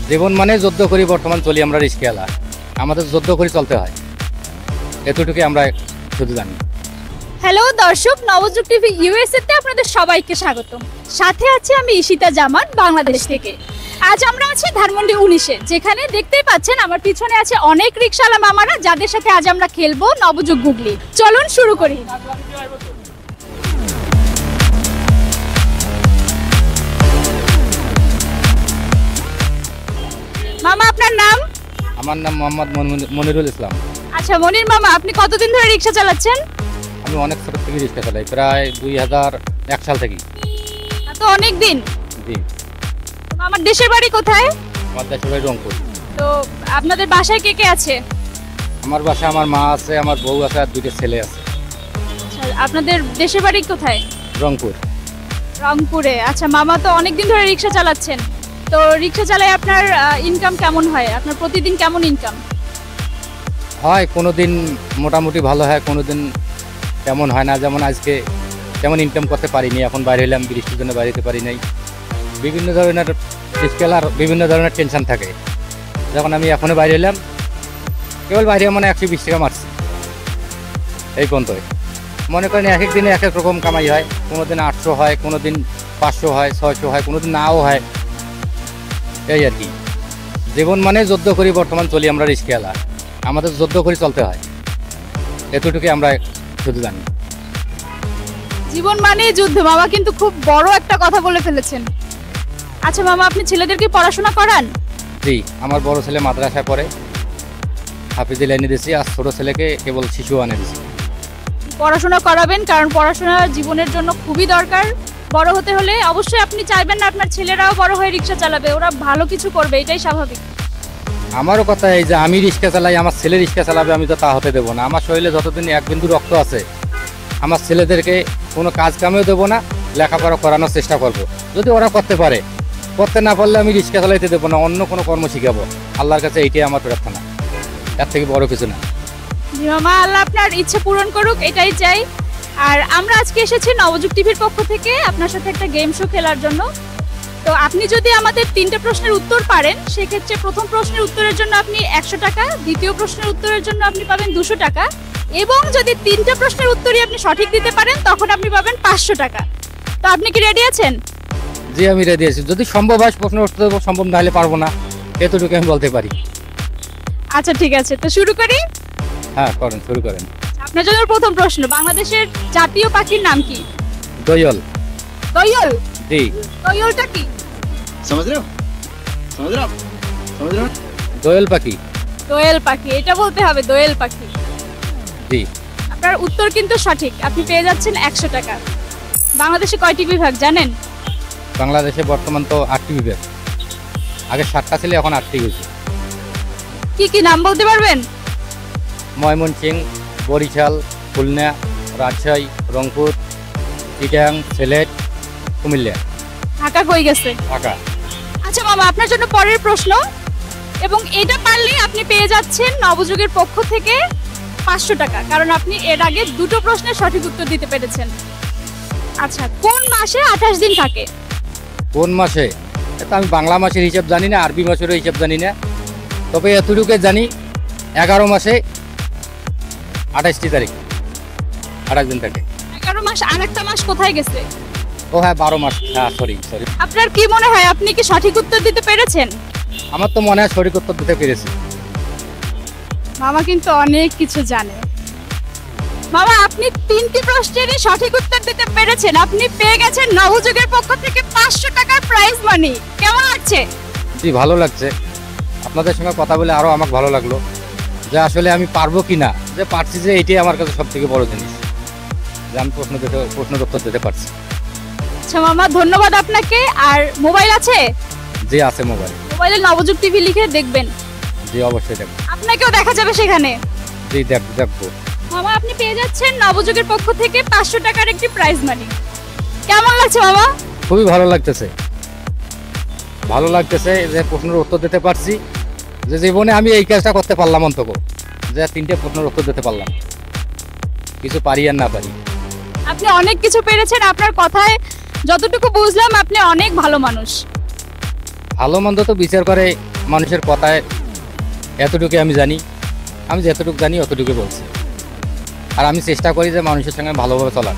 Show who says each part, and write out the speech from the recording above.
Speaker 1: জীবন মানে যুদ্ধ করি, বর্তমান চলি আমরা রিস্কেওয়ালা, আমাদের যুদ্ধ করে চলতে হয়, এতটুকুই আমরা শুধু জানি।
Speaker 2: হ্যালো দর্শক, নবযুগ টিভি ইউএসএ তে আপনাদের সবাইকে স্বাগত। সাথে আছি আমি ঈশিতা জামান, বাংলাদেশ থেকে। আজ আমরা আছি ধানমন্ডি 19-এ, যেখানে দেখতেই পাচ্ছেন আমার পিছনে আছে অনেক রিকশাওয়ালা মামারা, যাদের সাথে আজ আমরা খেলবো নবযুগ গুগলি। চলুন শুরু করি। মামা, আপনার নাম?
Speaker 1: আমার নাম মোহাম্মদ মনিরুল ইসলাম।
Speaker 2: আচ্ছা মনির মামা, আপনি কতদিন ধরে রিকশা চালাচ্ছেন?
Speaker 1: আমি অনেক ছোট থেকে রিক্সা চালাই, প্রায় 2001 সাল থেকে।
Speaker 2: তো অনেক দিন।
Speaker 1: জি।
Speaker 2: আমার দেশের বাড়ি কোথায়?
Speaker 1: আমার দেশের বাড়ি রংপুর।
Speaker 2: তো আপনাদের বাসায় কে কে আছে?
Speaker 1: আমার বাসায় আমার মা আছে, আমার বউ আছে, আর দুটো ছেলে আছে।
Speaker 2: আচ্ছা, আপনাদের দেশের বাড়ি কোথায়?
Speaker 1: রংপুর।
Speaker 2: রংপুরে। আচ্ছা মামা, তো অনেকদিন ধরে রিকশা চালাচ্ছেন, তো রিকশা চালায় আপনার ইনকাম কেমন হয়? আপনার প্রতিদিন কেমন ইনকাম
Speaker 1: হয়? কোনোদিন মোটামুটি ভালো হয়, কোনোদিন তেমন হয় না। যেমন আজকে তেমন ইনকাম করতে পারিনি, এখন বাইরে হলাম, বৃষ্টির জন্য বাইরে যেতে পারি নাই। বিভিন্ন ধরনের স্কেলার, বিভিন্ন ধরনের টেনশন থাকে। যখন আমি এখনও বাইরে এলাম, কেবল বাইরে মানে 120 টাকা মারছি এই পর্যন্তই। মনে করেন এক এক দিনে এক এক রকম কামাই হয়, কোনো দিন 800 হয়, কোনো দিন 500 হয়, 600 হয়, কোনো দিন নাও হয়, এই আর কি। জীবন মানে যুদ্ধ করি, বর্তমান চলি আমরা রিস্কেওয়ালা, আমাদের যুদ্ধ করে চলতে হয়, এতটুকুই আমরা শুধু জানি।
Speaker 2: জীবন মানে যুদ্ধ। মামা কিন্তু খুব বড় একটা কথা বলে ফেলেছেন। আচ্ছা মামা, আপনি ছেলেদেরকে পড়াশোনা করান?
Speaker 1: জি, আমার বড় ছেলে মাদ্রাসায় পড়ে, হাফিজি লাইনে দিয়েছি, আর ছোটো ছেলেকে কেবল শিশু আনে দিয়েছি।
Speaker 2: পড়াশোনা করাবেন, কারণ পড়াশোনা জীবনের জন্য খুবই দরকার। বড় হতে হলে অবশ্যই আপনি চাইবেন না আপনার ছেলেরাও বড় হয়ে রিকশা চালাবে, ওরা ভালো কিছু করবে, এটাই স্বাভাবিক।
Speaker 1: আমারও কথা এই যে আমি রিক্সা চালাই, আমার ছেলে রিক্সা চালাবে, আমি তো তা হতে দেবো না। আমার শরীরে যতদিন এক বিন্দু রক্ত আছে, আমার ছেলেদেরকে কোনো কাজ কামেও দেবো না, লেখাপড়া করানোর চেষ্টা করব। যদি ওরা করতে পারে, করতে না পারলে আমি রিক্সা চালাইতে দেবো না, অন্য কোনো কর্ম শিখাবো। আল্লাহর কাছে এইটাই আমার প্রার্থনা, এর থেকে বড় কিছু না।
Speaker 2: জি মামা, আল্লাহ আপনার ইচ্ছে পূরণ করুক, এটাই চাই। আর আমরা আজকে এসেছি নবযুগ টিভির পক্ষ থেকে আপনার সাথে একটা গেম শো খেলার জন্য। তো আপনি যদি আমাদের 3টে প্রশ্নের উত্তর পারেন, সেক্ষেত্রে প্রথম প্রশ্নের উত্তরের জন্য আপনি 100 টাকা, দ্বিতীয় প্রশ্নের উত্তরের জন্য আপনি পাবেন 200 টাকা, এবং যদি 3টে প্রশ্নের উত্তরই আপনি সঠিক দিতে পারেন, তখন আপনি পাবেন 500 টাকা। তো আপনি কি রেডি আছেন?
Speaker 1: জি, আমি রেডি আছি। যদি সম্ভব হয় প্রশ্ন উত্তর দেবো, সম্ভব না হলে পারবো না, এতটুকু আমি বলতে পারি।
Speaker 2: আচ্ছা ঠিক আছে, তো শুরু করি।
Speaker 1: হ্যাঁ করেন, শুরু করেন।
Speaker 2: আপনার জন্য প্রথম প্রশ্ন, বাংলাদেশের জাতীয় পাখির নাম কি?
Speaker 1: দোয়েল।
Speaker 2: দোয়েল?
Speaker 1: জি।
Speaker 2: দোয়েলটা কি?
Speaker 3: समझ रहे हो समझ रहे हो समझ रहे हो
Speaker 1: দোয়েল পাখি।
Speaker 2: দোয়েল পাখি, এটা বলতে হবে, দোয়েল পাখি।
Speaker 1: জি।
Speaker 2: আপনার উত্তর কিন্তু সঠিক, আপনি পেয়ে যাচ্ছেন 100 টাকা। বাংলাদেশে কয়টি বিভাগ জানেন?
Speaker 1: বাংলাদেশে বর্তমান তো 8টি বিভাগ, আগে 7টা ছিল, এখন 8টি হয়েছে।
Speaker 2: কি কি নাম বলতে পারবেন?
Speaker 1: ময়মনসিংহ, বরিশাল, খুলনা, রাজশাহী, রংপুর, চিটাগাং, সিলেট, কুমিল্লা।
Speaker 2: ঢাকা কই গেছে?
Speaker 1: ঢাকা।
Speaker 2: আচ্ছা মামা, আপনার জন্য পরের প্রশ্ন, এবং এটা পারলে আপনি পেয়ে যাচ্ছেন নবযুগের পক্ষ থেকে 500 টাকা, কারণ আপনি এর আগে 2টো প্রশ্নের সঠিক উত্তর দিতে পেরেছেন। আচ্ছা, কোন মাসে 28 দিন থাকে?
Speaker 1: কোন মাসে? এটা আমি বাংলা মাসের হিসাব জানি না, আরবি মাসেরও হিসাব জানি না, তবে এতটুকু জানি 11 মাসে 28টি তারিখ 28 দিন থাকে।
Speaker 2: 11 মাস, আরেকটা মাস কোথায় গেছে?
Speaker 1: ও হ্যাঁ, 12 মাস। হ্যাঁ সরি।
Speaker 2: আপনার কি মনে হয়, আপনি কি সঠিক উত্তর দিতে পেরেছেন?
Speaker 1: আমার তো মনে হয় সঠিক উত্তর দিতে পেরেছি।
Speaker 2: মামা কিন্তু অনেক কিছু জানে। মামা, আপনি 3টি প্রশ্নেরই সঠিক উত্তর দিতে পেরেছেন, আপনি পেয়ে গেছেন নবযুগের পক্ষ থেকে 500 টাকার প্রাইজ মানি। কেমন লাগছে?
Speaker 1: জি, ভালো লাগছে। আপনাদের সঙ্গে কথা বলে আরও আমাকে ভালো লাগলো, যে আসলে আমি পারবো কি না, যে পারছি, যে এটাই আমার কাছে সব থেকে বড় জিনিস, যে আমি প্রশ্নের উত্তর দিতে পারছি।
Speaker 2: আচ্ছা মামা, ধন্যবাদ আপনাকে। আর মোবাইল আছে?
Speaker 1: জি আছে, মোবাইল।
Speaker 2: মোবাইলে নবযুগ টিভি লিখে দেখবেন।
Speaker 1: জি অবশ্যই দেখবো।
Speaker 2: আপনাকেও দেখা যাবে সেখানে।
Speaker 1: জি দেখবো।
Speaker 2: মামা, আপনি পেয়ে যাচ্ছেন নবযুগের পক্ষ থেকে 500 টাকার একটি প্রাইজ মানি। কেমন লাগছে মামা?
Speaker 1: খুবই ভালো লাগতেছে, ভালো লাগতেছে যে প্রশ্নের উত্তর দিতে পারছি, যে জীবনে আমি এই কাজটা করতে পারলাম অন্তত, যে 3টে প্রশ্নের উত্তর দিতে পারলাম, কিছু পারি আর না পারি।
Speaker 2: আপনি অনেক কিছু পেরেছেন, আপনার কথায় যতটুকু বুঝলাম আপনি অনেক ভালো মানুষ।
Speaker 1: ভালো মন্দ তো বিচার করে মানুষের কথায় এতটুকু আমি জানি, আমি যতটুকু জানি অতটুকু বলছি। আর আমি চেষ্টা করি যে মানুষের সঙ্গে ভালোভাবে চলার।